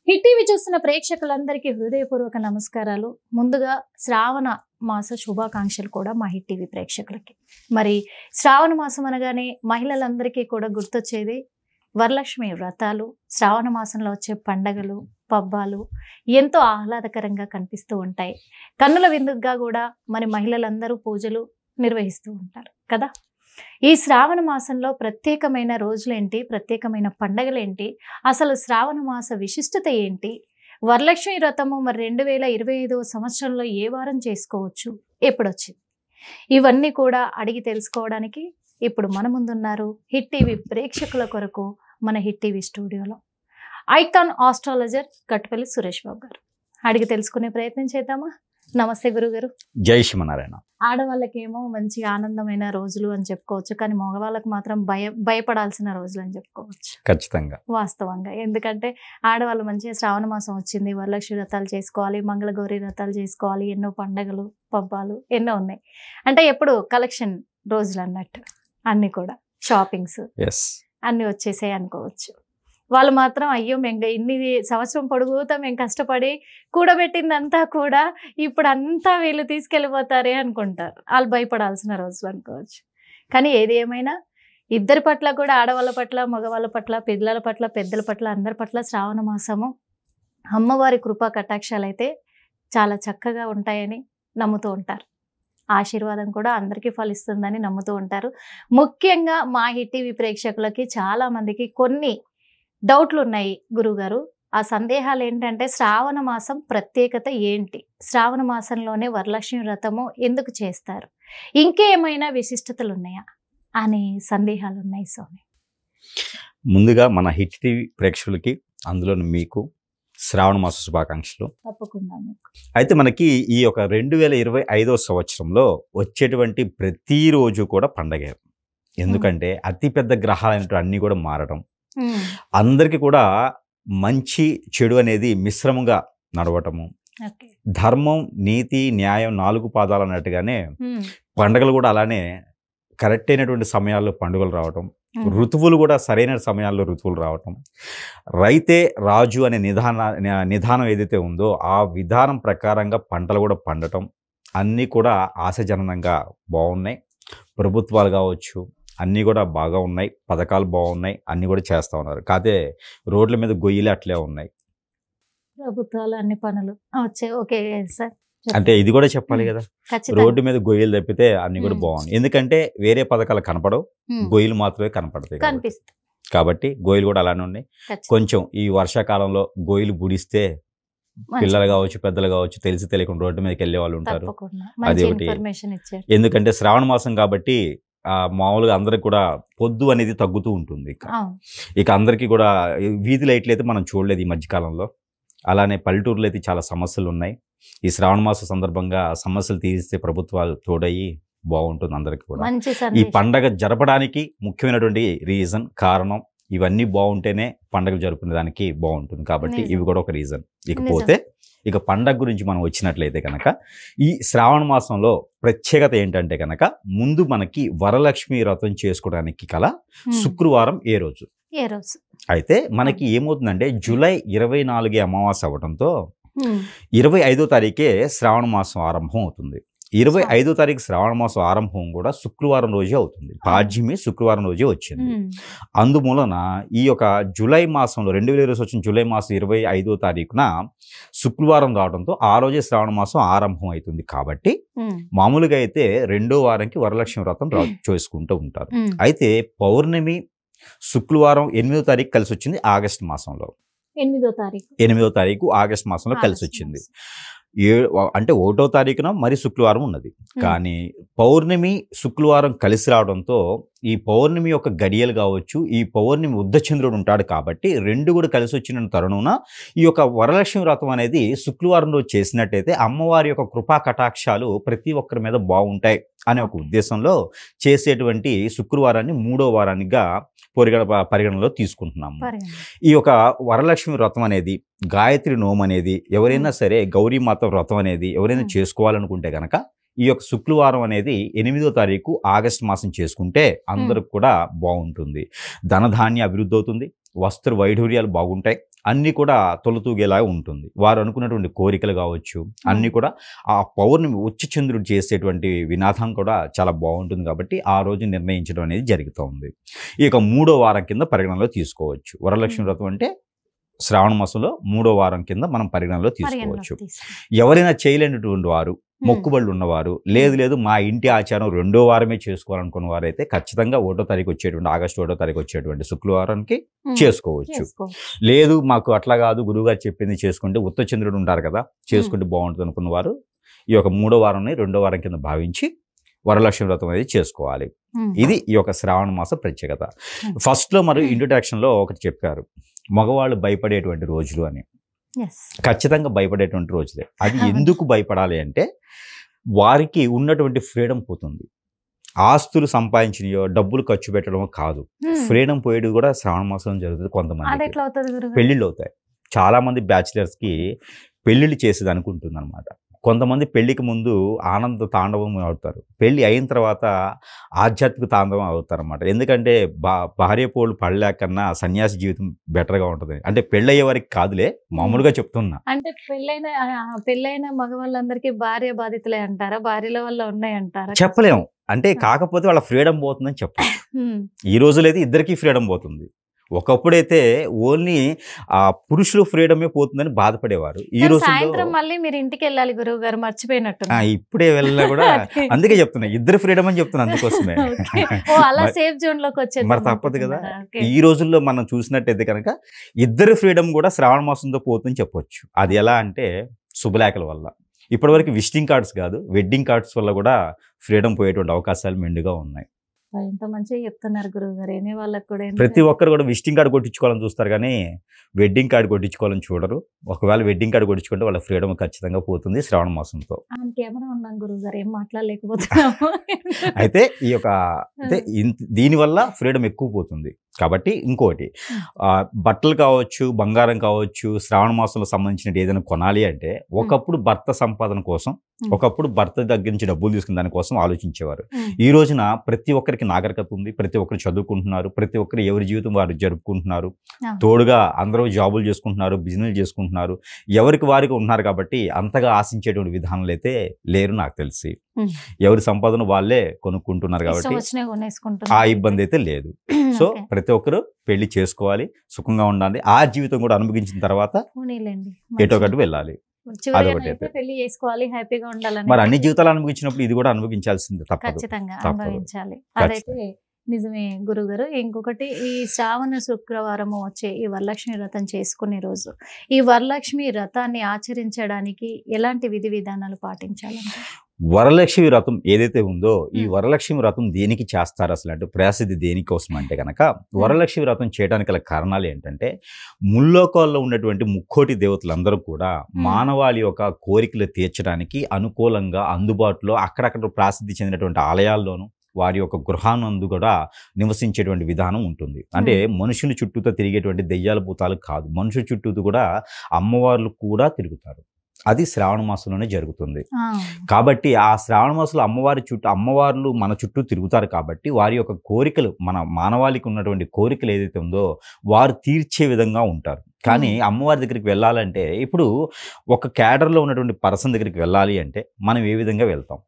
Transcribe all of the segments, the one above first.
Hit TV చూస్తున్న ప్రేక్షకులందరికీ హృదయపూర్వక నమస్కారాలు. ముందుగా శ్రావణ మాస శుభాకాంక్షలు కూడా మా హిట్ టీవీ ప్రేక్షకులకి. మరి శ్రావణ మాసం అనగానే మహిళలందరికీ కూడా గుర్తొచ్చేది వరలక్ష్మి వ్రతాలు, శ్రావణ మాసంలో వచ్చే పండగలు, పబ్బాలు ఎంతో ఆహ్లాదకరంగా కనిపిస్తూ ఉంటాయి. కన్నుల విందుగా కూడా మరి మహిళలందరూ పూజలు నిర్వహిస్తూ ఉంటారు కదా. ఈ శ్రావణ మాసంలో ప్రత్యేకమైన రోజులేంటి, ప్రత్యేకమైన పండగలేంటి, అసలు శ్రావణ మాస విశిష్టత ఏంటి, వరలక్ష్మి వ్రతము మరి 2025వ సంవత్సరంలో ఏ వారం చేసుకోవచ్చు, ఎప్పుడొచ్చింది, ఇవన్నీ కూడా అడిగి తెలుసుకోవడానికి ఇప్పుడు మన ముందున్నారు హిట్ టీవీ ప్రేక్షకుల కొరకు మన హిట్ టీవీ స్టూడియోలో ఐకాన్ ఆస్ట్రాలజర్ కట్టుపల్లి సురేష్ బాబు గారు. అడిగి తెలుసుకునే ప్రయత్నం చేద్దామా? నమస్తే గురుగారు. జై శ్రీమన్నారాయణ. ఆడవాళ్ళకేమో మంచి ఆనందమైన రోజులు అని చెప్పుకోవచ్చు, కానీ మగవాళ్ళకి మాత్రం భయపడాల్సిన రోజులు అని చెప్పుకోవచ్చు. ఖచ్చితంగా వాస్తవంగా. ఎందుకంటే ఆడవాళ్ళు మంచిగా శ్రావణ మాసం వచ్చింది, వరలక్ష్మి వ్రతాలు చేసుకోవాలి, మంగళగౌరి వ్రతాలు చేసుకోవాలి, ఎన్నో పండగలు పబ్బాలు ఎన్నో ఉన్నాయి. అంటే ఎప్పుడు కలెక్షన్ రోజులు అన్నట్టు అన్ని కూడా షాపింగ్స్ అన్ని వచ్చేసాయి అనుకోవచ్చు. వాళ్ళు మాత్రం అయ్యో మేము ఇన్ని సంవత్సరం పొడుగుతా మేము కష్టపడి కూడబెట్టిందంతా కూడా ఇప్పుడు అంతా వీళ్ళు తీసుకెళ్ళిపోతారే అనుకుంటారు. వాళ్ళు భయపడాల్సిన రోజులు అనుకోవచ్చు. కానీ ఏది ఏమైనా ఇద్దరి పట్ల కూడా, ఆడవాళ్ళ పట్ల, మగవాళ్ళ పట్ల, పిల్లల పట్ల, పెద్దల పట్ల, అందరి పట్ల శ్రావణ మాసము అమ్మవారి కృపా కటాక్షాలు అయితే చాలా చక్కగా ఉంటాయని నమ్ముతూ ఉంటారు. ఆశీర్వాదం కూడా అందరికీ ఫలిస్తుందని నమ్ముతూ ఉంటారు. ముఖ్యంగా మా హిట్ టీవీ ప్రేక్షకులకి చాలా మందికి కొన్ని డౌట్లు ఉన్నాయి గురుగారు. ఆ సందేహాలు ఏంటంటే శ్రావణ మాసం ప్రత్యేకత ఏంటి, శ్రావణ మాసంలోనే వరలక్ష్మి వ్రతము ఎందుకు చేస్తారు, ఇంకేమైనా విశిష్టతలు ఉన్నాయా అనే సందేహాలు ఉన్నాయి స్వామి. ముందుగా మన హిట్ టీవీ ప్రేక్షకులకి, అందులో మీకు శ్రావణ మాస శుభాకాంక్షలు. తప్పకుండా. అయితే మనకి ఈ యొక్క 2025వ సంవత్సరంలో వచ్చేటువంటి ప్రతిరోజు కూడా పండగే. ఎందుకంటే అతిపెద్ద గ్రహాలు అన్నీ కూడా మారడం, అందరికీ కూడా మంచి చెడు అనేది మిశ్రమంగా నడవటము, ధర్మం నీతి న్యాయం 4 పాదాలు అన్నట్టుగానే పండుగలు కూడా అలానే కరెక్ట్ అయినటువంటి సమయాల్లో పండుగలు రావటం, ఋతువులు కూడా సరైన సమయాల్లో ఋతువులు రావటం, రైతే రాజు అనే నిదానం ఏదైతే ఉందో ఆ విధానం ప్రకారంగా పంటలు కూడా పండటం అన్నీ కూడా ఆశాజనకంగా బాగున్నాయి. ప్రభుత్వాలు కావచ్చు అన్నీ కూడా బాగా ఉన్నాయి, పథకాలు బాగున్నాయి, అన్నీ కూడా చేస్తూ ఉన్నారు. కాదే రోడ్ల మీద గొయ్యిలు అట్లే ఉన్నాయి. ప్రభుత్వాలు అన్ని పనులు వచ్చాయి. ఓకే సార్, అంటే ఇది కూడా చెప్పాలి కదా, రోడ్డు మీద గొయ్యిలు తప్పితే అన్ని కూడా బాగున్నాయి. ఎందుకంటే వేరే పథకాలు కనపడవు, గొయ్యిలు మాత్రమే కనపడతాయి కాబట్టి గొయ్యిలు కూడా అలానే ఉన్నాయి. కొంచెం ఈ వర్షాకాలంలో గొయ్యిలు బుడిస్తే పిల్లలు కావచ్చు, పెద్దలు కావచ్చు, తెలిసి తెలియకుండా రోడ్డు మీదకి వెళ్ళే వాళ్ళు ఉంటారు. అది ఒకటి. ఎందుకంటే శ్రావణ మాసం కాబట్టి మామూలుగా అందరికి కూడా పొద్దు అనేది తగ్గుతూ ఉంటుంది. ఇక అందరికీ కూడా వీధి లైట్లు అయితే మనం చూడలేదు ఈ మధ్యకాలంలో. అలానే పల్లెటూరులో అయితే చాలా సమస్యలు ఉన్నాయి. ఈ శ్రావణ మాస సందర్భంగా సమస్యలు తీరిస్తే ప్రభుత్వాలు తోడయి బాగుంటుంది అందరికి కూడా. ఈ పండగ జరపడానికి ముఖ్యమైనటువంటి కారణం ఇవన్నీ బాగుంటేనే పండగ జరుపుకునే దానికి బాగుంటుంది కాబట్టి ఇవి కూడా ఒక రీజన్. ఇకపోతే ఇక పండగ గురించి మనం వచ్చినట్లయితే కనుక ఈ శ్రావణ మాసంలో ప్రత్యేకత ఏంటంటే కనుక ముందు మనకి వరలక్ష్మి వ్రతం చేసుకోవడానికి కల శుక్రవారం ఏ రోజు అయితే మనకి ఏమవుతుందంటే జూలై 24 అమావాస్య అవ్వడంతో 25వ తారీఖే శ్రావణ మాసం ఆరంభం అవుతుంది. 25వ తారీఖు శ్రావణ మాసం ఆరంభం కూడా శుక్రవారం రోజే అవుతుంది. పాడ్యమి శుక్రవారం రోజే వచ్చింది. అందుమూలన ఈ యొక్క జూలై మాసంలో 2020 వచ్చిన జూలై మాసం 25వ తారీఖున శుక్రవారం రావడంతో ఆ రోజే శ్రావణ మాసం ఆరంభం అవుతుంది. కాబట్టి మామూలుగా అయితే 2వ వారంకి వరలక్ష్మి వ్రతం చేసుకుంటూ ఉంటారు. అయితే పౌర్ణమి శుక్రవారం 8వ తారీఖు కలిసి వచ్చింది ఆగస్టు మాసంలో. 8వ తారీఖు ఆగస్టు మాసంలో కలిసి వచ్చింది. అంటే 1వ తారీఖున మరి శుక్రవారం ఉన్నది. కానీ పౌర్ణమి శుక్రవారం కలిసి రావడంతో ఈ పౌర్ణమి యొక్క గడియలు కావచ్చు, ఈ పౌర్ణమి ఉద్దచంద్రుడు ఉంటాడు కాబట్టి రెండు కూడా కలిసి వచ్చిన తరుణంన ఈ యొక్క వరలక్ష్మి వ్రతం అనేది శుక్రవారం రోజు చేసినట్టయితే అమ్మవారి యొక్క కృపా కటాక్షాలు ప్రతి ఒక్కరి మీద బాగుంటాయి అనే ఒక ఉద్దేశంలో చేసేటువంటి శుక్రవారాన్ని 3వ వారానిగా పరిగణలో తీసుకుంటున్నాము. ఈ యొక్క వరలక్ష్మి వ్రతం అనేది, గాయత్రి నోమ్ అనేది, ఎవరైనా సరే గౌరీమాత వ్రతం అనేది ఎవరైనా చేసుకోవాలనుకుంటే కనుక ఈ యొక్క శుక్రవారం అనేది 8వ తారీఖు ఆగస్టు మాసం చేసుకుంటే అందరికి కూడా బాగుంటుంది. ధనధాన్య అభివృద్ధి అవుతుంది, వస్త్ర వైఢూర్యాలు బాగుంటాయి, అన్నీ కూడా తొలతూగేలాగా ఉంటుంది. వారు అనుకున్నటువంటి కోరికలు కావచ్చు అన్నీ కూడా ఆ పౌర్ణమి ఉచ్చి చంద్రుడు చేసేటువంటి వినాదం కూడా చాలా బాగుంటుంది. కాబట్టి ఆ రోజు నిర్ణయించడం అనేది జరుగుతుంది. ఇక 3వ వారం కింద పరిగణనలో తీసుకోవచ్చు. వరలక్ష్మి వ్రతం అంటే శ్రావణ మాసంలో 3వ వారం కింద మనం పరిగణనలో తీసుకోవచ్చు. ఎవరైనా చేయలేనటువంటి వారు, మొక్కుబళ్ళు ఉన్నవారు, లేదు మా ఇంటి ఆచారం 2వ వారమే చేసుకోవాలనుకున్న వారైతే ఖచ్చితంగా 1వ తారీఖు వచ్చేటువంటి ఆగస్టు 1వ తారీఖు వచ్చేటువంటి శుక్రవారానికి చేసుకోవచ్చు. లేదు మాకు అట్లా కాదు, గురువుగారు చెప్పింది చేసుకుంటే ఉత్తరచంద్రుడు ఉంటారు కదా, చేసుకుంటే బాగుంటుంది అనుకున్న వారు ఈ యొక్క 3వ వారాన్ని 2వ వారం కింద భావించి వరలక్ష్మి వ్రతం అనేది చేసుకోవాలి. ఇది ఈ యొక్క శ్రావణ మాస ప్రత్యేకత. ఫస్ట్లో మరి ఇంట్రొడక్షన్లో ఒకటి చెప్పారు, మగవాళ్ళు భయపడేటువంటి రోజులు అని. ఖచ్చితంగా భయపడేటువంటి రోజులే. అది ఎందుకు భయపడాలి అంటే వారికి ఉన్నటువంటి ఫ్రీడమ్ పోతుంది. ఆస్తులు సంపాదించినయో డబ్బులు ఖర్చు పెట్టడమో కాదు, ఫ్రీడమ్ పోయేది కూడా శ్రావణ మాసం జరుగుతుంది. కొంతమంది పెళ్ళిళ్ళు అవుతాయి. చాలా మంది బ్యాచిలర్స్కి పెళ్ళిళ్ళు చేసేది అనుకుంటుంది అనమాట. కొంతమంది పెళ్లికి ముందు ఆనంద తాండవం అవుతారు, పెళ్ళి అయిన తర్వాత ఆధ్యాత్మిక తాండవం అవుతారు అన్నమాట. ఎందుకంటే భార్య పోళ్ళు పడలేకన్నా సన్యాసి జీవితం బెటర్గా ఉంటుంది. అంటే పెళ్ళయ్యే వారికి కాదులే, మామూలుగా చెప్తున్నా. అంటే పెళ్ళైన మగవాళ్ళందరికీ భార్య బాధితులే అంటారా, భార్యల వల్ల ఉన్నాయంటారా? చెప్పలేము. అంటే కాకపోతే వాళ్ళ ఫ్రీడమ్ పోతుందని చెప్పచ్చు. ఈ రోజులో అయితే ఇద్దరికీ ఫ్రీడమ్ పోతుంది. ఒకప్పుడైతే ఓన్లీ ఆ పురుషులు ఫ్రీడమే పోతుందని బాధపడేవారు. ఈ రోజు సాయంత్రం మళ్ళీ మీరు ఇంటికి వెళ్ళాలి గురువు గారు, మర్చిపోయినట్టు. ఇప్పుడే వెళ్ళినా కూడా అందుకే చెప్తున్నా, ఇద్దరు ఫ్రీడమ్ అని చెప్తున్నా. అందుకోసమే అలా సేఫ్ జోన్ లోకి వచ్చేది. మరి తప్పదు కదా. ఈ రోజుల్లో మనం చూసినట్టయితే కనుక ఇద్దరు ఫ్రీడమ్ కూడా శ్రావణ మాసంతో పోతుందని చెప్పొచ్చు. అది ఎలా అంటే శుభలేఖల వల్ల. ఇప్పటివరకు విజిటింగ్ కార్డ్స్ కాదు, వెడ్డింగ్ కార్డ్స్ వల్ల కూడా ఫ్రీడమ్ పోయేటువంటి అవకాశాలు మెండుగా ఉన్నాయి. ఎంత మంచిగా చెప్తున్నారు గురువు గారు. ఏనే వాళ్ళకి కూడా ప్రతి ఒక్కరు కూడా విజిటింగ్ కార్డు కొట్టించుకోవాలని చూస్తారు కానీ వెడ్డింగ్ కార్డు కొట్టించుకోవాలని చూడరు. ఒకవేళ వెడ్డింగ్ కార్డు కొట్టించుకుంటే వాళ్ళ ఫ్రీడమ్ ఖచ్చితంగా పోతుంది శ్రావణ మాసంతో. కెమెరా ఉన్నాం గురువు గారు, ఏం మాట్లాడలేకపోతున్నాము. అయితే ఈ యొక్క అయితే దీనివల్ల ఫ్రీడమ్ ఎక్కువ పోతుంది. కాబట్టి ఇంకోటి బట్టలు కావచ్చు, బంగారం కావచ్చు, శ్రావణ మాసంలో సంబంధించిన ఏదైనా కొనాలి అంటే ఒకప్పుడు భర్త సంపాదన కోసం, ఒకప్పుడు భర్త దగ్గర నుంచి డబ్బులు తీసుకున్న దానికోసం ఆలోచించేవారు. ఈ రోజున ప్రతి ఒక్కరికి నాగరికత ఉంది, ప్రతి ఒక్కరు చదువుకుంటున్నారు, ప్రతి ఒక్కరు ఎవరి జీవితం వారు జరుపుకుంటున్నారు. తోడుగా అందరూ జాబులు చేసుకుంటున్నారు, బిజినెస్ చేసుకుంటున్నారు, ఎవరికి వారికి ఉన్నారు. కాబట్టి అంతగా ఆశించేటువంటి విధానాలు అయితే లేరు నాకు తెలిసి. ఎవరి సంపాదన వాళ్ళే కొనుక్కుంటున్నారు కాబట్టి ఆ ఇబ్బంది అయితే లేదు. సో ప్రతి ఒక్కరు పెళ్లి చేసుకోవాలి, సుఖంగా ఉండాలి, ఆ జీవితం కూడా అనుభవించిన తర్వాత ఎటో ఒకటి వెళ్ళాలి. పెళ్లి చేసుకోవాలి, హ్యాపీగా ఉండాలి. మరి అన్ని జీవితాలు అనుభవించినప్పుడు ఇది కూడా అనుభవించాల్సిందే, ఖచ్చితంగా అనుభవించాలి. అదైతే నిజమే గురుగారు. ఇంకొకటి, ఈ శ్రావణ శుక్రవారము వచ్చే ఈ వరలక్ష్మి వ్రతం చేసుకునే రోజు, ఈ వరలక్ష్మి వ్రతాన్ని ఆచరించడానికి ఎలాంటి విధి విధానాలు పాటించాలంటే? వరలక్ష్మి వ్రతం ఏదైతే ఉందో ఈ వరలక్ష్మి వ్రతం దేనికి చేస్తారు అసలు అంటే ప్రసిద్ధి దేనికోసం అంటే కనుక వరలక్ష్మి వ్రతం చేయడానికి గల కారణాలు ఏంటంటే ముల్లోకాల్లో ఉన్నటువంటి ముక్కోటి దేవతలందరూ కూడా మానవాళి యొక్క కోరికలు తీర్చడానికి అనుకూలంగా అందుబాటులో అక్కడక్కడ ప్రసిద్ధి చెందినటువంటి ఆలయాల్లోనూ వారి యొక్క గృహానందు కూడా నివసించేటువంటి విధానం ఉంటుంది. అంటే మనుషుల చుట్టూతో తిరిగేటువంటి దెయ్యాల భూతాలు కాదు, మనుషుల చుట్టూతో కూడా అమ్మవార్లు కూడా తిరుగుతారు. అది శ్రావణ మాసంలోనే జరుగుతుంది. కాబట్టి ఆ శ్రావణ మాసంలో అమ్మవార్లు మన చుట్టూ తిరుగుతారు. కాబట్టి వారి యొక్క కోరికలు, మన మానవాళికి ఉన్నటువంటి కోరికలు ఏదైతే ఉందో వారు తీర్చే విధంగా ఉంటారు. కానీ అమ్మవారి దగ్గరికి వెళ్ళాలంటే ఇప్పుడు ఒక క్యాడర్లో ఉన్నటువంటి పర్సన్ దగ్గరికి వెళ్ళాలి అంటే మనం ఏ విధంగా వెళ్తాం?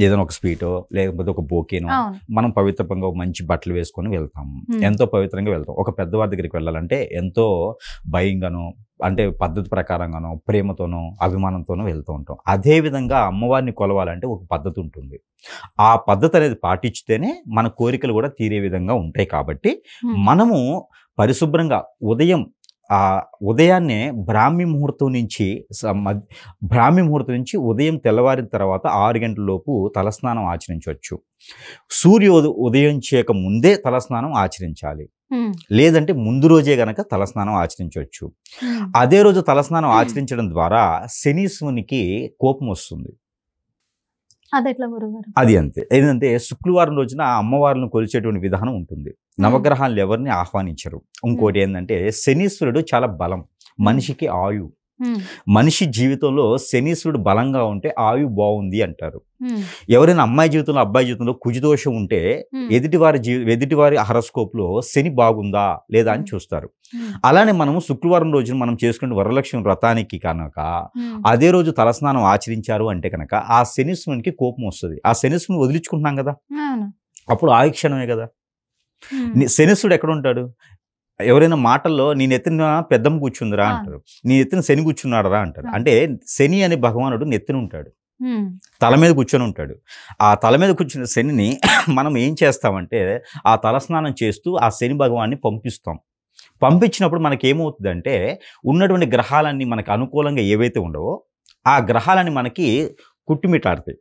ఏదైనా ఒక స్వీటో లేకపోతే ఒక బోకేనో మనం పవిత్రంగా మంచి బట్టలు వేసుకొని వెళ్తాము, ఎంతో పవిత్రంగా వెళ్తాం. ఒక పెద్దవారి దగ్గరికి వెళ్ళాలంటే ఎంతో భయంగానో అంటే పద్ధతి ప్రకారంగానో ప్రేమతోనో అభిమానంతోనో వెళ్తూ ఉంటాం. అదేవిధంగా అమ్మవారిని కొలవాలంటే ఒక పద్ధతి ఉంటుంది. ఆ పద్ధతి అనేది పాటించితేనే మన కోరికలు కూడా తీరే విధంగా ఉంటాయి. కాబట్టి మనము పరిశుభ్రంగా ఉదయాన్నే బ్రాహ్మీ ముహూర్తం నుంచి ఉదయం తెల్లవారిన తర్వాత 6 గంటల లోపు తలస్నానం ఆచరించవచ్చు. ఉదయం చేయక ముందే తలస్నానం ఆచరించాలి, లేదంటే ముందు రోజే గనక తలస్నానం ఆచరించవచ్చు. అదే రోజు తలస్నానం ఆచరించడం ద్వారా శనీశ్వరునికి కోపం వస్తుంది. అది అంతే. ఏంటంటే శుక్రవారం రోజున అమ్మవారిని కొలిచేటువంటి విధానం ఉంటుంది. నవగ్రహాలు ఎవరిని ఆహ్వానించరు. ఇంకోటి ఏంటంటే శనీశ్వరుడు చాలా బలం, మనిషికి ఆయు, మనిషి జీవితంలో శనీశ్వరుడు బలంగా ఉంటే ఆయువు బాగుంది అంటారు. ఎవరైనా అమ్మాయి జీవితంలో అబ్బాయి జీవితంలో కుజదోషం ఉంటే ఎదుటివారి హరస్కోప్ లో శని బాగుందా లేదా అని చూస్తారు. అలానే మనము శుక్రవారం రోజున మనం చేసుకునే వరలక్ష్మి వ్రతానికి కనుక అదే రోజు తలస్నానం ఆచరించారు అంటే కనుక ఆ శనీశ్వరునికి కోపం వస్తుంది. ఆ శనీశ్వరుని వదిలించుకుంటున్నాం కదా, అప్పుడు ఆయుక్షణమే కదా. శనీశ్వరుడు ఎక్కడ ఉంటాడు? ఎవరైనా మాటల్లో నీ నెత్తిన పెద్దమ్మ కూర్చుందిరా అంటారు, నీ నెత్తిన శని కూర్చున్నాడరా అంటారు. అంటే శని అనే భగవానుడు నెత్తిన ఉంటాడు, తల మీద కూర్చొని ఉంటాడు. ఆ తల మీద కూర్చున్న శనిని మనం ఏం చేస్తామంటే ఆ తలస్నానం చేస్తూ ఆ శని భగవాన్ని పంపిస్తాం. పంపించినప్పుడు మనకి ఏమవుతుందంటే ఉన్నటువంటి గ్రహాలన్నీ మనకు అనుకూలంగా ఏవైతే ఉండవో ఆ గ్రహాలని మనకి కుట్టుమిట్లాడతాయి.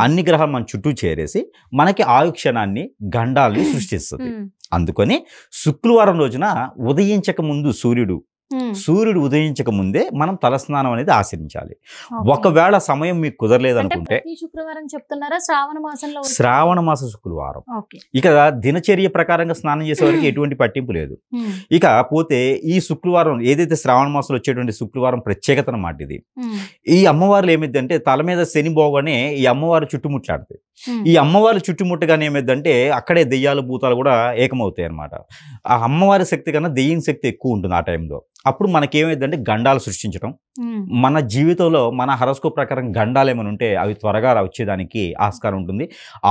అన్ని గ్రహాలు మన చుట్టూ చేరేసి మనకి ఆయుక్షణాన్ని గండాల్ని సృష్టిస్తుంది. అందుకని శుక్రవారం రోజున ఉదయించక ముందు సూర్యుడు ఉదయించక ముందే మనం తలస్నానం అనేది ఆచరించాలి. ఒకవేళ సమయం మీకు కుదరలేదు అనుకుంటే శుక్రవారం చెప్తున్నారా? శ్రావణ మాస శుక్రవారం. ఇక దినచర్య ప్రకారంగా స్నానం చేసే వారికి ఎటువంటి పట్టింపు లేదు. ఇక పోతే ఈ శుక్రవారం ఏదైతే శ్రావణ మాసంలో వచ్చేటువంటి శుక్రవారం ప్రత్యేకత అన్నమాట ఇది. ఈ అమ్మవార్లు ఏమిద్దంటే తల మీద శని పోగానే ఈ అమ్మవారు చుట్టుముట్లాడతాయి. ఈ అమ్మవారు చుట్టుముట్టగానే ఏమిద్దంటే అక్కడే దెయ్యాలు భూతాలు కూడా ఏకమవుతాయి అన్నమాట. ఆ అమ్మవారి శక్తి కన్నా దెయ్యం శక్తి ఎక్కువ ఉంటుంది ఆ టైంలో. అప్పుడు మనకేమైందంటే గండాలు సృష్టించడం, మన జీవితంలో మన హరస్కోప్ ప్రకారం గండాలు ఏమైనా ఉంటే అవి త్వరగా వచ్చేదానికి ఆస్కారం ఉంటుంది.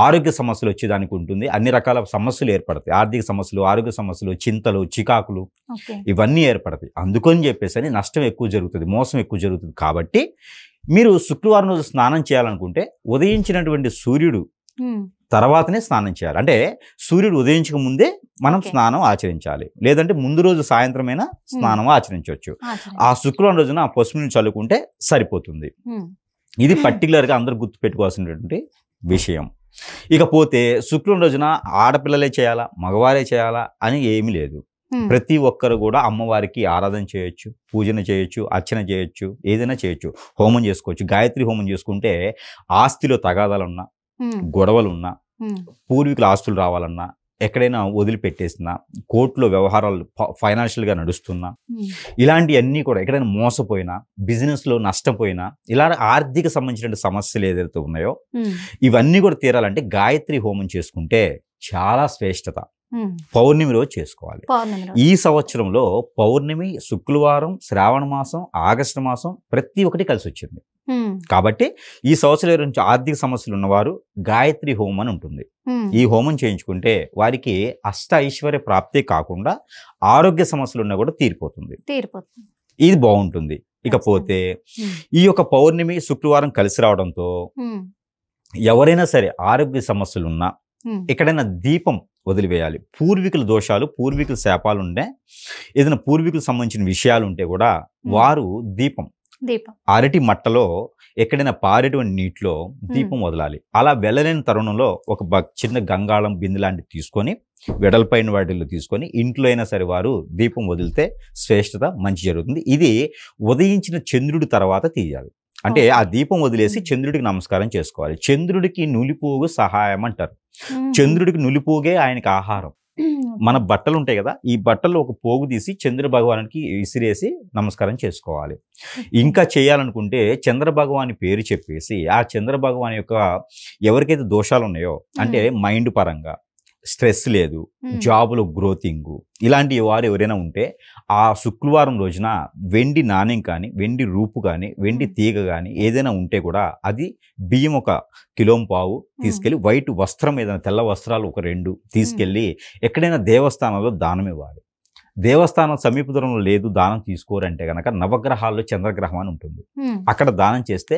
ఆరోగ్య సమస్యలు వచ్చేదానికి ఉంటుంది. అన్ని రకాల సమస్యలు ఏర్పడతాయి. ఆర్థిక సమస్యలు, ఆరోగ్య సమస్యలు, చింతలు, చికాకులు ఇవన్నీ ఏర్పడతాయి. అందుకని చెప్పేసి నష్టం ఎక్కువ జరుగుతుంది, మోసం ఎక్కువ జరుగుతుంది. కాబట్టి మీరు శుక్రవారం రోజు స్నానం చేయాలనుకుంటే ఉదయించినటువంటి సూర్యుడు తర్వాతనే స్నానం చేయాలి. అంటే సూర్యుడు ఉదయించక ముందే మనం స్నానం ఆచరించాలి. లేదంటే ముందు రోజు సాయంత్రమైనా స్నానం ఆచరించవచ్చు. ఆ శుక్రవారం రోజున పసుపు నీళ్ళు చల్లుకుంటే సరిపోతుంది. ఇది పర్టికులర్గా అందరూ గుర్తుపెట్టుకోవాల్సినటువంటి విషయం. ఇకపోతే శుక్రవారం రోజున ఆడపిల్లలే చేయాలా, మగవారే చేయాలా అని ఏమీ లేదు. ప్రతి ఒక్కరు కూడా అమ్మవారికి ఆరాధన చేయొచ్చు, పూజన చేయొచ్చు, అర్చన చేయొచ్చు, ఏదైనా చేయొచ్చు, హోమం చేసుకోవచ్చు. గాయత్రి హోమం చేసుకుంటే ఆస్తిలో తగాదాలున్నా, గొడవలున్నా, పూర్వీకుల ఆస్తులు రావాలన్నా, ఎక్కడైనా వదిలిపెట్టేసినా, కోర్టులో వ్యవహారాలు ఫైనాన్షియల్గా నడుస్తున్నా, ఇలాంటివన్నీ కూడా ఎక్కడైనా మోసపోయినా, బిజినెస్లో నష్టపోయినా, ఇలా ఆర్థిక సంబంధించిన సమస్యలు ఏదైతే ఉన్నాయో ఇవన్నీ కూడా తీరాలంటే గాయత్రి హోమం చేసుకుంటే చాలా శ్రేష్టత. పౌర్ణమి రోజు చేసుకోవాలి. ఈ సంవత్సరంలో పౌర్ణమి, శుక్రవారం, శ్రావణ మాసం, ఆగస్టు మాసం ప్రతి ఒక్కటి కలిసి వచ్చింది. కాబట్టి ఈ సంవత్సరం ఆర్థిక సమస్యలు ఉన్నవారు గాయత్రి హోమం అని ఉంటుంది. ఈ హోమం చేయించుకుంటే వారికి అష్ట ఐశ్వర్య ప్రాప్తే కాకుండా ఆరోగ్య సమస్యలు ఉన్నా కూడా తీరిపోతుంది. ఇది బాగుంటుంది. ఇకపోతే ఈ యొక్క పౌర్ణమి, శుక్రవారం కలిసి రావడంతో ఎవరైనా సరే ఆరోగ్య సమస్యలు ఉన్నా ఎక్కడైనా దీపం వదిలివేయాలి. పూర్వీకుల దోషాలు, పూర్వీకుల శాపాలు ఉంటే, ఏదైనా పూర్వీకులకు సంబంధించిన విషయాలు ఉంటే కూడా వారు దీపం అరటి మట్టలో ఎక్కడైనా పారేటువంటి నీటిలో దీపం వదలాలి. అలా వెళ్ళలేని తరుణంలో ఒక చిన్న గంగాళం బిందె లాంటివి తీసుకొని వెడల్పైన వాటిల్లో తీసుకొని ఇంట్లో అయినా సరే వారు దీపం వదిలితే శ్రేష్టత మంచి జరుగుతుంది. ఇది ఉదయించిన చంద్రుడి తర్వాత తీయాలి. అంటే ఆ దీపం వదిలేసి చంద్రుడికి నమస్కారం చేసుకోవాలి. చంద్రుడికి నులిపోగు సహాయం అంటారు. చంద్రుడికి నులిపోగే ఆయనకి ఆహారం. మన బట్టలు ఉంటాయి కదా, ఈ బట్టల్లో ఒక పోగు తీసి చంద్ర భగవానికి విసిరేసి నమస్కారం చేసుకోవాలి. ఇంకా చేయాలనుకుంటే చంద్ర భగవాని పేరు చెప్పేసి ఆ చంద్ర భగవాన్ యొక్క ఎవరికైతే దోషాలు ఉన్నాయో, అంటే మైండ్ పరంగా స్ట్రెస్ లేదు, జాబులో గ్రోతింగ్, ఇలాంటి వారు ఎవరైనా ఉంటే ఆ శుక్రవారం రోజున వెండి నాణ్యం కానీ, వెండి రూపు కానీ, వెండి తీగ కానీ ఏదైనా ఉంటే కూడా అది బియ్యం 1 కిలో పావు తీసుకెళ్ళి, వైట్ వస్త్రం ఏదైనా తెల్ల వస్త్రాలు 2 తీసుకెళ్ళి ఎక్కడైనా దేవస్థానంలో దానం ఇవ్వాలి. దేవస్థానం సమీప దూరంలో లేదు, దానం తీసుకోరంటే కనుక నవగ్రహాల్లో చంద్రగ్రహం అని ఉంటుంది, అక్కడ దానం చేస్తే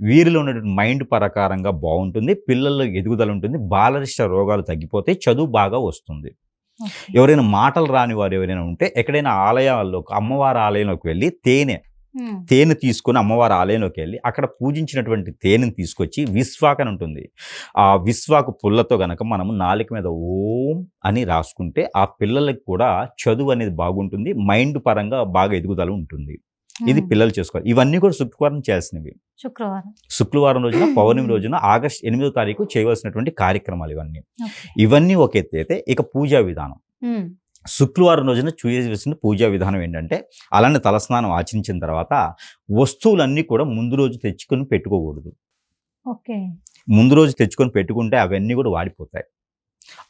వీరిలో ఉన్నటువంటి మైండ్ ప్రకారంగా బాగుంటుంది, పిల్లల్లో ఎదుగుదల ఉంటుంది, బాలరిష్ట రోగాలు తగ్గిపోతే చదువు బాగా వస్తుంది. ఎవరైనా మాటలు రాని వారు ఎవరైనా ఉంటే ఎక్కడైనా ఆలయాల్లో, అమ్మవారి ఆలయంలోకి వెళ్ళి తేనె తీసుకొని అమ్మవారి ఆలయంలోకి వెళ్ళి అక్కడ పూజించినటువంటి తేనెని తీసుకొచ్చి విశ్వాక్ అని ఉంటుంది, ఆ విశ్వాకు పుల్లతో గనక మనము నాలుక మీద ఓం అని రాసుకుంటే ఆ పిల్లలకి కూడా చదువు అనేది బాగుంటుంది, మైండ్ పరంగా బాగా ఎదుగుదల ఉంటుంది. ఇది పిల్లలు చేసుకోవాలి. ఇవన్నీ కూడా శుక్రవారం చేయాల్సినవి. శుక్రవారం రోజున పౌర్ణమి రోజున ఆగస్టు 8వ తారీఖు చేయవలసినటువంటి కార్యక్రమాలు ఇవన్నీ ఒక ఎత్తు అయితే, ఇక పూజా విధానం. శుక్రవారం రోజున చేయవలసిన పూజా విధానం ఏంటంటే, అలానే తలస్నానం ఆచరించిన తర్వాత వస్తువులన్నీ కూడా ముందు రోజు తెచ్చుకొని పెట్టుకోకూడదు. ఓకే. ముందు రోజు తెచ్చుకొని పెట్టుకుంటే అవన్నీ కూడా వాడిపోతాయి.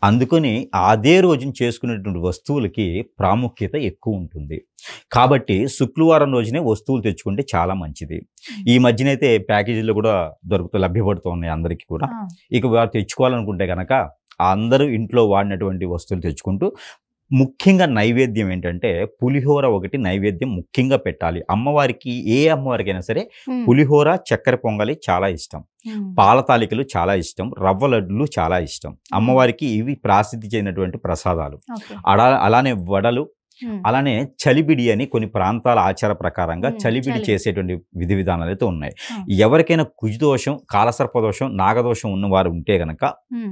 అందుకని అదే రోజున చేసుకునేటువంటి వస్తువులకి ప్రాముఖ్యత ఎక్కువ ఉంటుంది. కాబట్టి శుక్రవారం రోజునే వస్తువులు తెచ్చుకుంటే చాలా మంచిది. ఈ మధ్యనైతే ప్యాకేజీలు కూడా లభ్యపడుతూ ఉన్నాయి అందరికీ కూడా. ఇక వారు తెచ్చుకోవాలనుకుంటే కనుక అందరూ ఇంట్లో వాడినటువంటి వస్తువులు తెచ్చుకుంటూ, ముఖ్యంగా నైవేద్యం ఏంటంటే పులిహోర ఒకటి నైవేద్యం ముఖ్యంగా పెట్టాలి. అమ్మవారికి, ఏ అమ్మవారికైనా సరే పులిహోర, చక్కెర పొంగలి చాలా ఇష్టం, పాల తాలికలు చాలా ఇష్టం, రవ్వ లడ్డులు చాలా ఇష్టం. అమ్మవారికి ఇవి ప్రసిద్ధి చెందినటువంటి ప్రసాదాలు. అలానే వడలు, అలానే చలిబిడి అని కొన్ని ప్రాంతాల ఆచార ప్రకారంగా చలిబిడి చేసేటువంటి విధి విధానాలు అయితే ఉన్నాయి. ఎవరికైనా కుజదోషం, కాలసర్పదోషం, నాగదోషం ఉన్నవారు ఉంటే గనక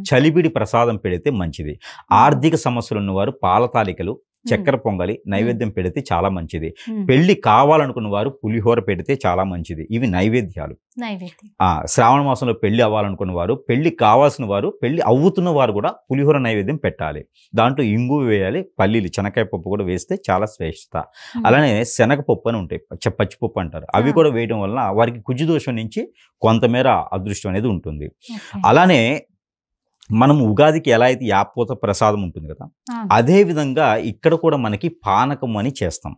చలిబిడి ప్రసాదం పెడితే మంచిది. ఆర్థిక సమస్యలు ఉన్నవారు పాల తాలికలు, చక్కెర పొంగలి నైవేద్యం పెడితే చాలా మంచిది. పెళ్లి కావాలనుకున్న వారు పులిహోర పెడితే చాలా మంచిది. ఇవి నైవేద్యాలు. శ్రావణ మాసంలో పెళ్లి అవ్వాలనుకున్న వారు, పెళ్లి కావాల్సిన వారు, పెళ్లి అవుతున్న వారు కూడా పులిహోర నైవేద్యం పెట్టాలి. దాంట్లో ఇంగు వేయాలి, పల్లీలు, శనగకాయ పప్పు కూడా వేస్తే చాలా శ్రేష్ఠత. అలానే శనగపప్పు అని ఉంటాయి, పచ్చిపప్పు అంటారు, అవి కూడా వేయడం వలన వారికి కుజదోషం నుంచి కొంతమేర అదృష్టం అనేది ఉంటుంది. అలానే మనం ఉగాదికి ఎలా అయితే యాపోత ప్రసాదం ఉంటుంది కదా, అదే విధంగా ఇక్కడ కూడా మనకి పానకం అని చేస్తాం.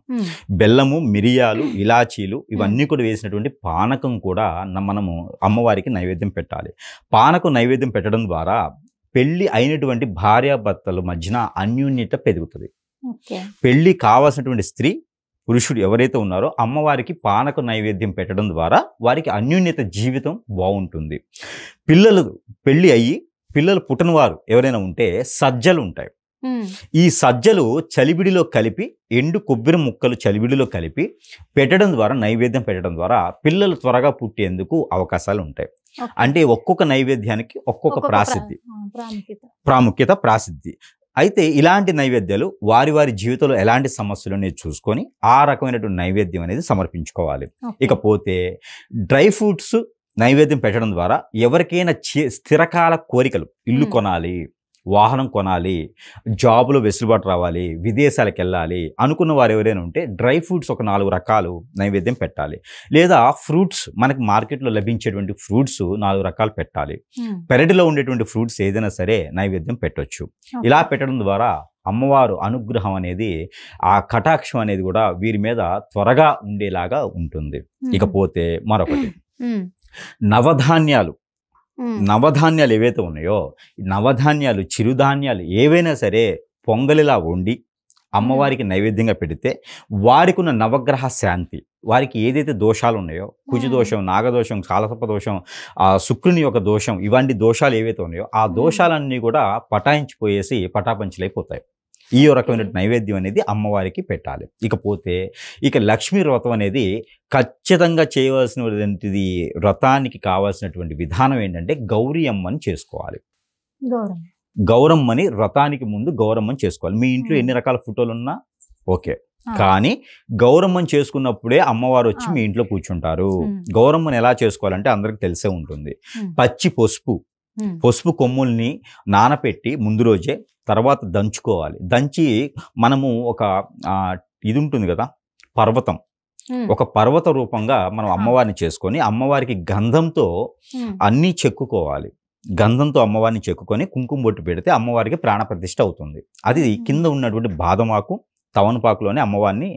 బెల్లము, మిరియాలు, ఇలాచీలు ఇవన్నీ కూడా వేసినటువంటి పానకం కూడా మనము అమ్మవారికి నైవేద్యం పెట్టాలి. పానకం నైవేద్యం పెట్టడం ద్వారా పెళ్లి అయినటువంటి భార్యాభర్తల మధ్యన అన్యోన్యత పెరుగుతుంది. పెళ్లి కావాల్సినటువంటి స్త్రీ, పురుషుడు ఎవరైతే ఉన్నారో అమ్మవారికి పానక నైవేద్యం పెట్టడం ద్వారా వారికి అన్యోన్యత జీవితం బాగుంటుంది. పిల్లలు పెళ్లి అయ్యి పిల్లలు పుట్టిన వారు ఎవరైనా ఉంటే సజ్జలు ఉంటాయి. ఈ సజ్జలు చలిబిడిలో కలిపి, ఎండు కొబ్బరి ముక్కలు చలిబిడిలో కలిపి పెట్టడం ద్వారా, నైవేద్యం పెట్టడం ద్వారా పిల్లలు త్వరగా పుట్టేందుకు అవకాశాలు ఉంటాయి. అంటే ఒక్కొక్క నైవేద్యానికి ఒక్కొక్క ప్రాముఖ్యత, ప్రాసిద్ధి. అయితే ఇలాంటి నైవేద్యాలు వారి వారి జీవితంలో ఎలాంటి సమస్యలు అనేది చూసుకొని ఆ రకమైనటువంటి నైవేద్యం అనేది సమర్పించుకోవాలి. ఇకపోతే డ్రై ఫ్రూట్స్ నైవేద్యం పెట్టడం ద్వారా ఎవరికైనా స్థిరకాల కోరికలు, ఇల్లు కొనాలి, వాహనం కొనాలి, జాబులో వెసులుబాటు రావాలి, విదేశాలకు వెళ్ళాలి అనుకున్న వారు ఎవరైనా ఉంటే డ్రై ఫ్రూట్స్ ఒక 4 రకాలు నైవేద్యం పెట్టాలి. లేదా ఫ్రూట్స్, మనకి మార్కెట్లో లభించేటువంటి ఫ్రూట్స్ 4 రకాలు పెట్టాలి. పెరటిలో ఉండేటువంటి ఫ్రూట్స్ ఏదైనా సరే నైవేద్యం పెట్టవచ్చు. ఇలా పెట్టడం ద్వారా అమ్మవారు అనుగ్రహం అనేది, ఆ కటాక్షం అనేది కూడా వీరి మీద త్వరగా ఉండేలాగా ఉంటుంది. ఇకపోతే మరొకటి, నవధాన్యాలు ఏవైతే ఉన్నాయో, నవధాన్యాలు, చిరుధాన్యాలు ఏవైనా సరే పొంగలిలా వండి అమ్మవారికి నైవేద్యంగా పెడితే వారికి ఉన్న నవగ్రహ శాంతి, వారికి ఏదైతే దోషాలు ఉన్నాయో, కుజదోషం, నాగదోషం, కాలసర్పదోషం, శుక్రుని యొక్క దోషం, ఇవన్నీ దోషాలు ఏవైతే ఉన్నాయో ఆ దోషాలన్నీ కూడా పటాయించిపోయేసి పటాపంచలైపోతాయి. ఈ రకమైన నైవేద్యం అనేది అమ్మవారికి పెట్టాలి. ఇకపోతే లక్ష్మీ వ్రతం అనేది ఖచ్చితంగా చేయవలసినటువంటిది. వ్రతానికి కావాల్సినటువంటి విధానం ఏంటంటే గౌరీ అమ్మని చేసుకోవాలి. గౌరమ్మని వ్రతానికి ముందు గౌరమ్మని చేసుకోవాలి. మీ ఇంట్లో ఎన్ని రకాల ఫోటోలు ఉన్నా ఓకే, కానీ గౌరమ్మని చేసుకున్నప్పుడే అమ్మవారు వచ్చి మీ ఇంట్లో కూర్చుంటారు. గౌరమ్మని ఎలా చేసుకోవాలంటే అందరికి తెలిసే ఉంటుంది. పచ్చి పసుపు కొమ్ముల్ని నానపెట్టి ముందు రోజే, తర్వాత దంచుకోవాలి. దంచి మనము ఒక ఇది ఉంటుంది కదా, పర్వతం, ఒక పర్వత రూపంగా మనం అమ్మవారిని చేసుకొని అమ్మవారికి గంధంతో అన్నీ చెక్కుకోవాలి. గంధంతో అమ్మవారిని చెక్కుకొని కుంకుమ బొట్టు పెడితే అమ్మవారికి ప్రాణప్రతిష్ఠ అవుతుంది. అది కింద ఉన్నటువంటి బాదమాకు, తవనపాకులోనే అమ్మవారిని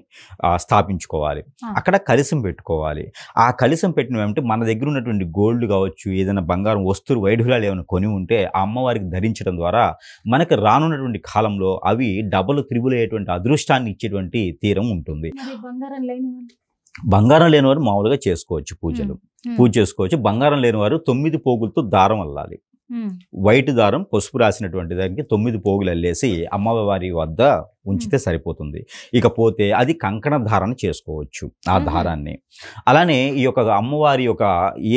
స్థాపించుకోవాలి. అక్కడ కలశం పెట్టుకోవాలి. ఆ కలశం పెట్టినవేమంటే మన దగ్గర ఉన్నటువంటి గోల్డ్ కావచ్చు, ఏదైనా బంగారం వస్తువులు, వైఢూర్యాలు ఏమైనా కొని ఉంటే ఆ అమ్మవారికి ధరించడం ద్వారా మనకు రానున్నటువంటి కాలంలో అవి డబుల్ త్రిబుల్ అయ్యేటువంటి అదృష్టాన్ని ఇచ్చేటువంటి తీరం ఉంటుంది. బంగారం లేని వారు మామూలుగా చేసుకోవచ్చు, పూజ చేసుకోవచ్చు. బంగారం లేని వారు 9 పోగులతో దారం అల్లాలి. వైట్ దారం, పసుపు రాసినటువంటి దానికి 9 పోగులు అల్లేసి అమ్మవారి వద్ద ఉంచితే సరిపోతుంది. ఇకపోతే అది కంకణ ధారణ చేసుకోవచ్చు ఆ దారాన్ని. అలానే ఈ యొక్క అమ్మవారి యొక్క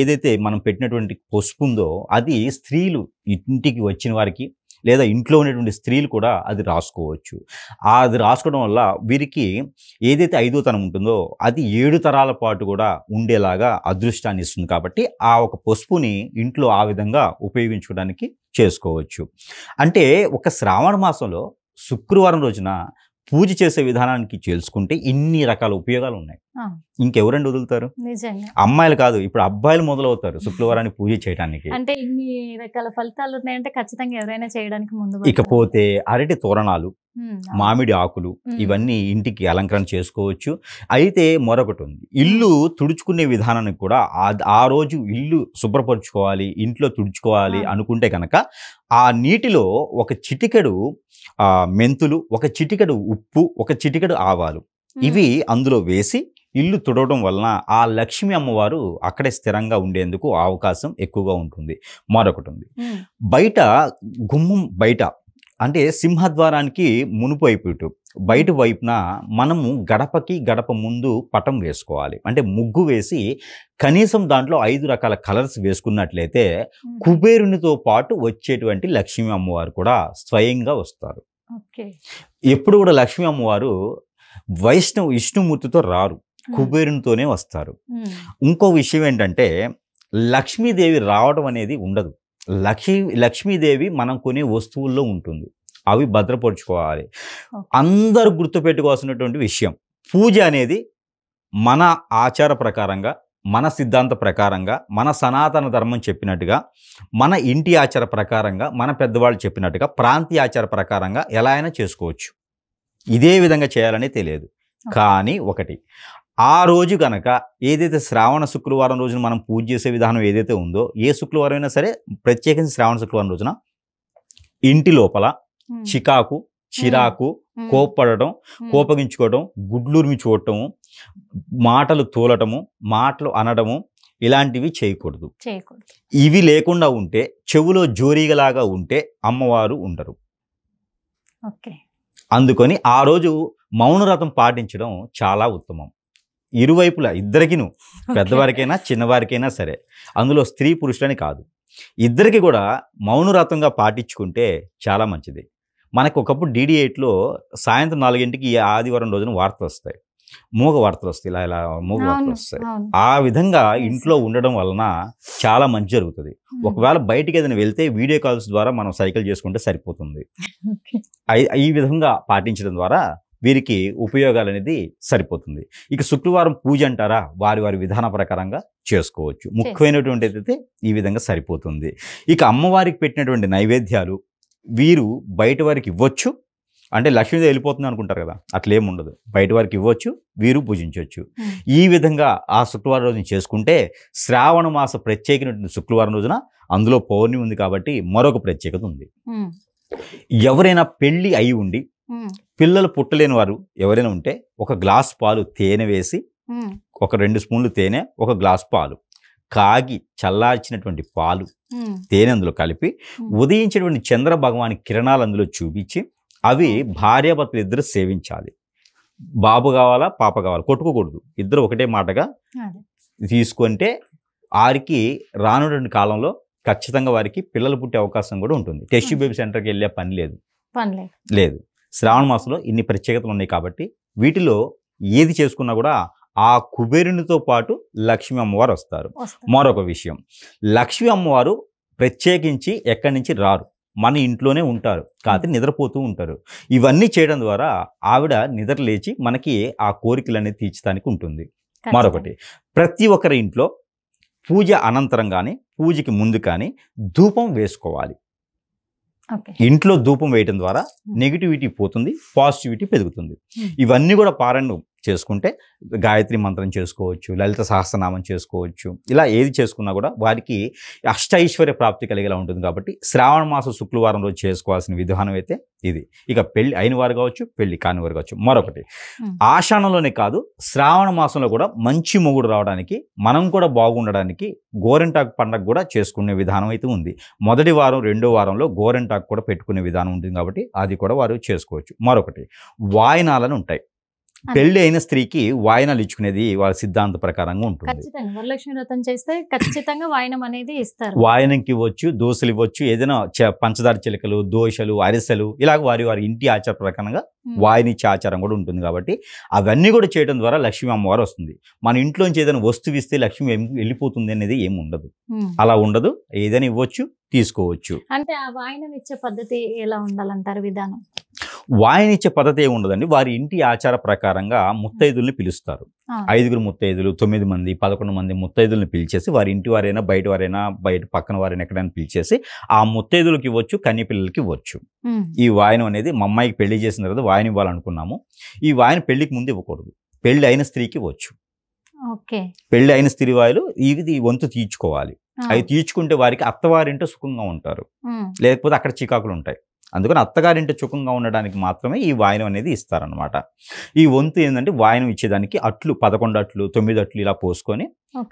ఏదైతే మనం పెట్టినటువంటి పసుపు ఉందో అది స్త్రీలు ఇంటికి వచ్చిన వారికి లేదా ఇంట్లో ఉన్నటువంటి స్త్రీలు కూడా అది రాసుకోవచ్చు. అది రాసుకోవడం వల్ల వీరికి ఏదైతే 5వ తరం ఉంటుందో అది 7 తరాల పాటు కూడా ఉండేలాగా అదృష్టాన్ని ఇస్తుంది. కాబట్టి ఆ ఒక పసుపుని ఇంట్లో ఆ విధంగా ఉపయోగించుకోవడానికి చేసుకోవచ్చు. అంటే ఒక శ్రావణ మాసంలో శుక్రవారం రోజున పూజ చేసే విధానానికి చేసుకుంటే ఇన్ని రకాల ఉపయోగాలు ఉన్నాయి. ఇంకెవరండి వదులుతారు? అమ్మాయిలు కాదు, ఇప్పుడు అబ్బాయిలు మొదలవుతారు శుక్రవారాన్ని పూజ చేయడానికి. అంటే ఇన్ని రకాల ఫలితాలు ఉన్నాయంటే ఖచ్చితంగా ఎవరైనా చేయడానికి ముందు. ఇకపోతే అరటి తోరణాలు, మామిడి ఆకులు, ఇవన్నీ ఇంటికి అలంకరణ చేసుకోవచ్చు. అయితే మరొకటి ఉంది, ఇల్లు తుడుచుకునే విధానానికి కూడా ఆ రోజు ఇల్లు శుభ్రపరచుకోవాలి, ఇంట్లో తుడుచుకోవాలి అనుకుంటే కనుక ఆ నీటిలో ఒక చిటికెడు మెంతులు, ఒక చిటికెడు ఉప్పు, ఒక చిటికెడు ఆవాలు, ఇవి అందులో వేసి ఇల్లు తుడవడం వలన ఆ లక్ష్మీ అమ్మవారు అక్కడే స్థిరంగా ఉండేందుకు అవకాశం ఎక్కువగా ఉంటుంది. మరొకటి ఉంది, బయట గుమ్మం బయట అంటే సింహద్వారానికి మునుపు వైపు బయట వైపున మనము గడపకి గడప ముందు పటం వేసుకోవాలి. అంటే ముగ్గు వేసి కనీసం దాంట్లో 5 రకాల కలర్స్ వేసుకున్నట్లయితే కుబేరునితో పాటు వచ్చేటువంటి లక్ష్మీ అమ్మవారు కూడా స్వయంగా వస్తారు. ఎప్పుడు కూడా లక్ష్మీ అమ్మవారు విష్ణుమూర్తితో రారు, కుబేరునితోనే వస్తారు. ఇంకో విషయం ఏంటంటే లక్ష్మీదేవి రావడం అనేది ఉండదు. లక్ష్మీదేవి మనం కొనే వస్తువుల్లో ఉంటుంది, అవి భద్రపరుచుకోవాలి. అందరూ గుర్తుపెట్టుకోవాల్సినటువంటి విషయం, పూజ అనేది మన ఆచార ప్రకారంగా, మన సిద్ధాంత ప్రకారంగా, మన సనాతన ధర్మం చెప్పినట్టుగా, మన ఇంటి ఆచార ప్రకారంగా, మన పెద్దవాళ్ళు చెప్పినట్టుగా, ప్రాంతీయ ఆచార ప్రకారంగా ఎలా అయినా చేసుకోవచ్చు. ఇదే విధంగా చేయాలని తెలియదు. కానీ ఒకటి, ఆ రోజు కనుక ఏదైతే శ్రావణ శుక్రవారం రోజున మనం పూజ చేసే విధానం ఏదైతే ఉందో, ఏ శుక్రవారం అయినా సరే, ప్రత్యేకించి శ్రావణ శుక్రవారం రోజున ఇంటి లోపల చికాకు, చిరాకు, కోప్పడటం, కోపగించుకోవటం, గుడ్లూరిమి చూడటము, మాటలు తోలటము, మాటలు అనడము, ఇలాంటివి చేయకూడదు. ఇవి లేకుండా ఉంటే, చెవులో జోరీగలాగా ఉంటే అమ్మవారు ఉండరు. అందుకని ఆ రోజు మౌనవ్రతం పాటించడం చాలా ఉత్తమం. ఇరువైపులా ఇద్దరికిను, పెద్దవారికైనా చిన్నవారికైనా సరే, అందులో స్త్రీ పురుషులని కాదు, ఇద్దరికి కూడా మౌనవ్రతంగా పాటించుకుంటే చాలా మంచిది. మనకు ఒకప్పుడు DD8లో సాయంత్రం 4 ఆదివారం రోజున వార్తలు వస్తాయి, మూగ వార్తలు వస్తాయి, ఇలా మూగ వార్తలు వస్తాయి. ఆ విధంగా ఇంట్లో ఉండడం వలన చాలా మంచి జరుగుతుంది. ఒకవేళ బయటికి ఏదైనా వెళ్తే వీడియో కాల్స్ ద్వారా మనం సైకిల్ చేసుకుంటే సరిపోతుంది. ఈ విధంగా పాటించడం ద్వారా వీరికి ఉపయోగాలు అనేది సరిపోతుంది. ఇక శుక్రవారం పూజ అంటారా, వారి వారి విధాన ప్రకారంగా చేసుకోవచ్చు. ముఖ్యమైనటువంటి అయితే ఈ విధంగా సరిపోతుంది. ఇక అమ్మవారికి పెట్టినటువంటి నైవేద్యాలు వీరు బయట వారికి ఇవ్వచ్చు. అంటే లక్ష్మీదేవి వెళ్ళిపోతుంది అనుకుంటారు కదా, అట్లేముండదు, బయట వారికి ఇవ్వచ్చు, వీరు పూజించవచ్చు. ఈ విధంగా ఆ శుక్రవారం రోజున చేసుకుంటే శ్రావణ మాస ప్రత్యేకమైనటువంటి శుక్రవారం రోజున అందులో పౌర్ణమి ఉంది కాబట్టి మరొక ప్రత్యేకత ఉంది. ఎవరైనా పెళ్లి అయి ఉండి పిల్లలు పుట్టలేని వారు ఎవరైనా ఉంటే ఒక గ్లాస్ పాలు తేనె వేసి, ఒక 2 స్పూన్లు తేనె, ఒక గ్లాస్ పాలు కాగి చల్లార్చినటువంటి పాలు తేనె అందులో కలిపి ఉదయించేటువంటి చంద్ర భగవాని కిరణాలు అందులో చూపించి అవి భార్యాభర్తలు ఇద్దరు సేవించాలి. బాబు కావాలా పాప కావాలా కొట్టుకోకూడదు, ఇద్దరు ఒకటే మాటగా తీసుకుంటే వారికి రానున్న కాలంలో ఖచ్చితంగా వారికి పిల్లలు పుట్టే అవకాశం కూడా ఉంటుంది. టెస్ట్ బేబీ సెంటర్కి వెళ్ళే పని లేదు. శ్రావణ మాసంలో ఇన్ని ప్రత్యేకతలు ఉన్నాయి కాబట్టి వీటిలో ఏది చేసుకున్నా కూడా ఆ కుబేరునితో పాటు లక్ష్మీ అమ్మవారు వస్తారు. మరొక విషయం, లక్ష్మీ అమ్మవారు ప్రత్యేకించి ఎక్కడి నుంచి రారు, మన ఇంట్లోనే ఉంటారు, కాకపోతే నిద్రపోతూ ఉంటారు. ఇవన్నీ చేయడం ద్వారా ఆవిడ నిద్ర లేచి మనకి ఆ కోరికలన్నీ తీర్చడానికి ఉంటుంది. మరొకటి, ప్రతి ఒక్కరి ఇంట్లో పూజ అనంతరం కానీ పూజకి ముందు కానీ ధూపం వేసుకోవాలి. ఇంట్లో ధూపం వేయడం ద్వారా నెగిటివిటీ పోతుంది, పాజిటివిటీ పెరుగుతుంది. ఇవన్నీ కూడా పారాయణం చేసుకుంటే గాయత్రి మంత్రం చేసుకోవచ్చు, లలిత సహస్రనామం చేసుకోవచ్చు. ఇలా ఏది చేసుకున్నా కూడా వారికి అష్టైశ్వర్య ప్రాప్తి కలిగేలా ఉంటుంది. కాబట్టి శ్రావణ మాసం శుక్రవారం రోజు చేసుకోవాల్సిన విధానం అయితే ఇది. ఇక పెళ్లి అయిన వారు కావచ్చు, పెళ్లి కాని వారు కావచ్చు. మరొకటి, ఆషాఢంలోనే కాదు శ్రావణ మాసంలో కూడా మంచి మొగుడు రావడానికి, మనం కూడా బాగుండడానికి గోరెంటాకు పండగ కూడా చేసుకునే విధానం అయితే ఉంది. మొదటి వారం రెండో వారంలో గోరెంటాకు కూడా పెట్టుకునే విధానం ఉంటుంది కాబట్టి అది కూడా వారు చేసుకోవచ్చు. మరొకటి, వాయినాలను ఉంటాయి. పెళ్లి అయిన స్త్రీకి వాయినాలు ఇచ్చుకునేది వాళ్ళ సిద్ధాంత ప్రకారంగా ఉంటుంది. వరలక్ష్మి వ్రతం చేస్తే ఖచ్చితంగా వాయినం అనేది ఇస్తారు. వాయినంకి ఇవ్వచ్చు, దోశలు ఇవ్వచ్చు, ఏదైనా పంచదార చిలకలు, దోశలు, అరిసెలు, ఇలాగ వారి వారి ఇంటి ఆచార ప్రకారంగా వాయినిచ్చే ఆచారం కూడా ఉంటుంది. కాబట్టి అవన్నీ కూడా చేయడం ద్వారా లక్ష్మీ అమ్మవారు వస్తుంది. మన ఇంట్లోంచి ఏదైనా వస్తువు ఇస్తే లక్ష్మి వెళ్ళిపోతుంది అనేది ఏమి ఉండదు, అలా ఉండదు. ఏదైనా ఇవ్వచ్చు, తీసుకోవచ్చు. అంటే ఆ వాయినం ఇచ్చే పద్ధతి ఎలా ఉండాలంటారు, విధానం? వాయిన ఇచ్చే పద్ధతి ఏమి ఉండదండి. వారి ఇంటి ఆచార ప్రకారంగా ముత్తైదుల్ని పిలుస్తారు. 5 ముత్తైదులు, 9 మంది, 11 మంది ముత్తైదుల్ని పిలిచేసి, వారి ఇంటి వారైనా బయట వారైనా, బయట పక్కన వారైనా ఎక్కడైనా పిలిచేసి ఆ ముత్తైదులకి ఇవ్వచ్చు, కన్య పిల్లలకి ఇవ్వచ్చు. ఈ వాయనం అనేది మా అమ్మాయికి పెళ్లి చేసిన తర్వాత వాయన ఇవ్వాలనుకున్నాము. ఈ వాయన పెళ్లికి ముందు ఇవ్వకూడదు, పెళ్లి అయిన స్త్రీకి ఇవ్వచ్చు. పెళ్లి అయిన స్త్రీ వాయులు ఇది వంతు తీర్చుకోవాలి. అవి తీర్చుకుంటే వారికి అత్తవారింటో సుఖంగా ఉంటారు, లేకపోతే అక్కడ చికాకులు ఉంటాయి. అందుకని అత్తగారింటి సుఖంగా ఉండడానికి మాత్రమే ఈ వాయనం అనేది ఇస్తారనమాట. ఈ వంతు ఏంటంటే వాయనం ఇచ్చేదానికి అట్లు 11 అట్లు 9 అట్లు ఇలా పోసుకొని,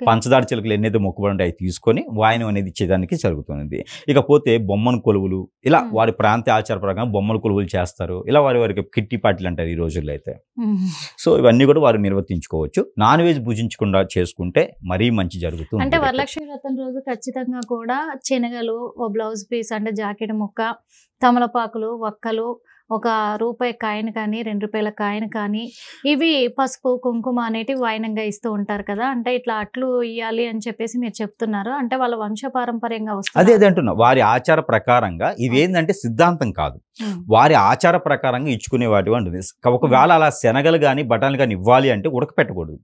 పంచదార చిలకలు ఎన్నైతే మొక్కుబడి ఉంటాయి తీసుకొని వాయనం అనేది ఇచ్చేదానికి జరుగుతుంది. ఇకపోతే బొమ్మను కొలువులు, ఇలా వారి ప్రాంత ఆచార ప్రకారం బొమ్మల కొలువులు చేస్తారు. ఇలా వారికి కిట్టి పార్టీలు అంటారు ఈ రోజుల్లో అయితే. సో ఇవన్నీ కూడా వారు నిర్వర్తించుకోవచ్చు. నాన్ వెజ్ భుజించకుండా చేసుకుంటే మరీ మంచి జరుగుతుంది. అంటే వరలక్ష్మి వ్రతం రోజు ఖచ్చితంగా కూడా శనగలు, ఓ బ్లౌజ్ పీస్ అంటే జాకెట్ ముక్క, తమలపాకులు, వక్కలు, ఒక రూపాయి కాయిన్ కానీ 2 రూపాయల కాయిన్ కానీ, ఇవి పసుపు కుంకుమ అనేటివి వాయినంగా ఇస్తూ ఉంటారు కదా. అంటే ఇట్లా అట్లు ఇయ్యాలి అని చెప్పేసి మీరు చెప్తున్నారు, అంటే వాళ్ళ వంశపారంపర్యంగా వస్తుంది. అదే అంటున్నా, వారి ఆచార ప్రకారంగా ఇవి ఏంటంటే సిద్ధాంతం కాదు, వారి ఆచార ప్రకారంగా ఇచ్చుకునే వాటి ఉంటుంది. ఒకవేళ అలా శనగలు కానీ బఠానీలు కానీ ఇవ్వాలి అంటే ఉడకపెట్టకూడదు,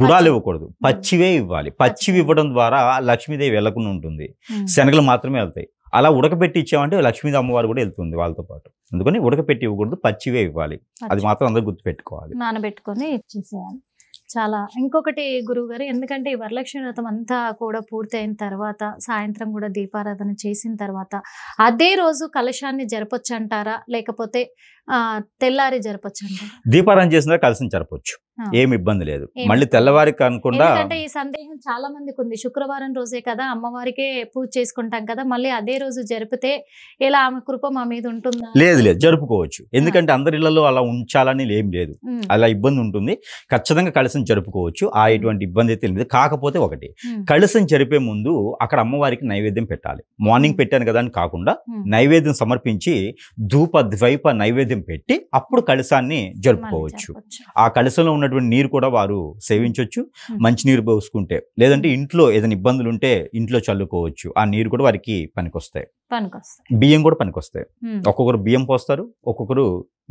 గుడాలు ఇవ్వకూడదు, పచ్చివే ఇవ్వాలి. పచ్చివి ఇవ్వడం ద్వారా లక్ష్మీదేవి వెళ్ళకుండా ఉంటుంది, శనగలు మాత్రమే వెళ్తాయి. అలా ఉడకపెట్టి ఇచ్చామంటే లక్ష్మీదేవి అమ్మవారు కూడా వెళ్తుంది వాళ్ళతో పాటు. అందుకని ఉడకపెట్టి ఇవ్వకూడదు, పచ్చివే ఇవ్వాలి. అది మాత్రం అందరూ గుర్తుపెట్టుకోవాలి, నానబెట్టుకొని ఇచ్చేసేయాలి. చాలా ఇంకొకటి గురువుగారు, ఎందుకంటే ఈ వరలక్ష్మి వ్రతం అంతా కూడా పూర్తయిన తర్వాత సాయంత్రం కూడా దీపారాధన చేసిన తర్వాత అదే రోజు కలశాన్ని జరపొచ్చు అంటారా, లేకపోతే తెల్లారి జరపొచ్చు అంటారా? దీపారాధన చేసిన కలశం జరపొచ్చు, ఏమి ఇబ్బంది లేదు. మళ్ళీ తెల్లవారి కాకుండా, ఎందుకంటే ఈ సందేహం చాలా మందికి ఉంది, శుక్రవారం రోజే కదా అమ్మవారికే పూజ చేసుకుంటాం కదా, మళ్ళీ అదే రోజు జరిపితే ఇలా ఆమె కృప మా మీద ఉంటుందా? లేదు లేదు, జరుపుకోవచ్చు. ఎందుకంటే అందరి ఇళ్లలో అలా ఉంచాలని ఏం లేదు, అలా ఇబ్బంది ఉంటుంది. ఖచ్చితంగా కలశం జరుపుకోవచ్చు, ఆ ఎటువంటి ఇబ్బంది అయితే లేదు. కాకపోతే ఒకటి, కలశం జరిపే ముందు అక్కడ అమ్మవారికి నైవేద్యం పెట్టాలి. మార్నింగ్ పెట్టాను కదా అని కాకుండా నైవేద్యం సమర్పించి ధూప ద్వైప నైవేద్యం పెట్టి అప్పుడు కలశాన్ని జరుపుకోవచ్చు. ఆ కలశంలో ఉన్నటువంటి నీరు కూడా వారు సేవించవచ్చు, మంచి నీరు పోసుకుంటే. లేదంటే ఇంట్లో ఏదైనా ఇబ్బందులు ఉంటే ఇంట్లో చల్లుకోవచ్చు, ఆ నీరు కూడా వారికి పనికొస్తాయి. బియ్యం కూడా పనికొస్తాయి. ఒక్కొక్కరు బియ్యం పోస్తారు, ఒక్కొక్కరు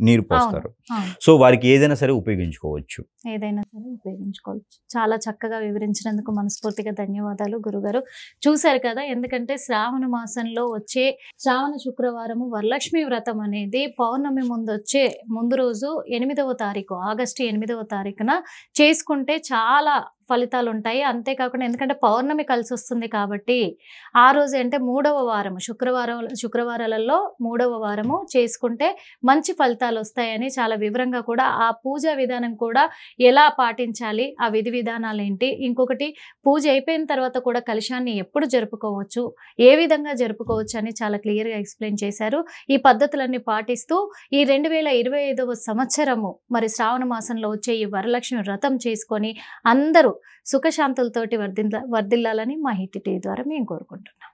నీరు పోస్తారు. సో వారికి ఏదైనా సరే ఉపయోగించుకోవచ్చు, చాలా చక్కగా వివరించినందుకు మనస్ఫూర్తిగా ధన్యవాదాలు గురుగారు. చూశారు కదా, ఎందుకంటే శ్రావణ మాసంలో వచ్చే శ్రావణ శుక్రవారము వరలక్ష్మి వ్రతం అనేది పౌర్ణమి ముందు రోజు 8వ తారీఖు, ఆగస్టు 8వ తారీఖున చేసుకుంటే చాలా ఫలితాలు ఉంటాయి. అంతేకాకుండా ఎందుకంటే పౌర్ణమి కలిసి వస్తుంది కాబట్టి ఆ రోజు అంటే 3వ వారము, శుక్రవారాలలో 3వ వారము చేసుకుంటే మంచి ఫలితాలు వస్తాయని చాలా వివరంగా కూడా ఆ పూజా విధానం కూడా ఎలా పాటించాలి, ఆ విధి విధానాలు ఏంటి, ఇంకొకటి పూజ అయిపోయిన తర్వాత కూడా కలశాన్ని ఎప్పుడు జరుపుకోవచ్చు, ఏ విధంగా జరుపుకోవచ్చు అని చాలా క్లియర్గా ఎక్స్ప్లెయిన్ చేశారు. ఈ పద్ధతులన్నీ పాటిస్తూ ఈ 2025వ సంవత్సరము మరి శ్రావణ మాసంలో వచ్చే ఈ వరలక్ష్మి వ్రతం చేసుకొని అందరూ సుఖశాంతులతోటి వర్ధిల్లాలని మా హిట్ టీవీ ద్వారా మేము కోరుకుంటున్నాం.